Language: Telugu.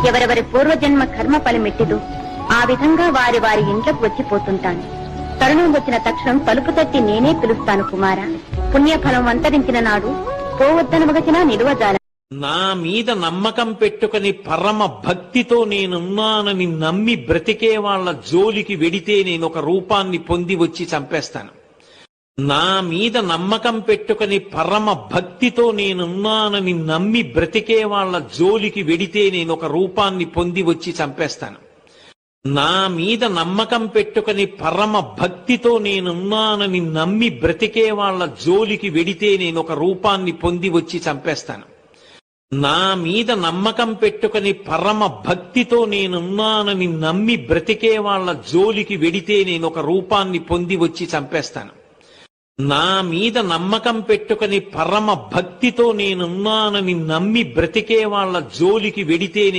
ఎవరెవరి పూర్వజన్మ కర్మ ఫలమెట్టిదో ఆ విధంగా వారి వారి ఇంట్లకు వచ్చిపోతుంటాను. తరుణం వచ్చిన తక్షణం తలుపు తట్టి నేనే పిలుస్తాను కుమారా. పుణ్యఫలం అంతరించిన నాడు పోవద్దనవగచినా నిలువజాల. నా మీద నమ్మకం పెట్టుకుని పరమ భక్తితో నేనున్నానని నమ్మి బ్రతికే వాళ్ల జోలికి వెడితే నేను ఒక రూపాన్ని పొంది వచ్చి చంపేస్తాను. నా మీద నమ్మకం పెట్టుకుని పరమ భక్తితో నేనున్నానని నమ్మి బ్రతికే వాళ్ల జోలికి వెడితే నేను ఒక రూపాన్ని పొంది వచ్చి చంపేస్తాను. నా మీద నమ్మకం పెట్టుకుని పరమ భక్తితో నేనున్నానని నమ్మి బ్రతికే వాళ్ల జోలికి వెడితే నేను ఒక రూపాన్ని పొంది వచ్చి చంపేస్తాను. నా మీద నమ్మకం పెట్టుకుని పరమ భక్తితో నేనున్నానని నమ్మి బ్రతికే వాళ్ల జోలికి వెడితే నేను ఒక రూపాన్ని పొంది వచ్చి చంపేస్తాను. నా మీద నమ్మకం పెట్టుకుని పరమ భక్తితో నేనున్నానని నమ్మి బ్రతికే వాళ్ల జోలికి వెడితే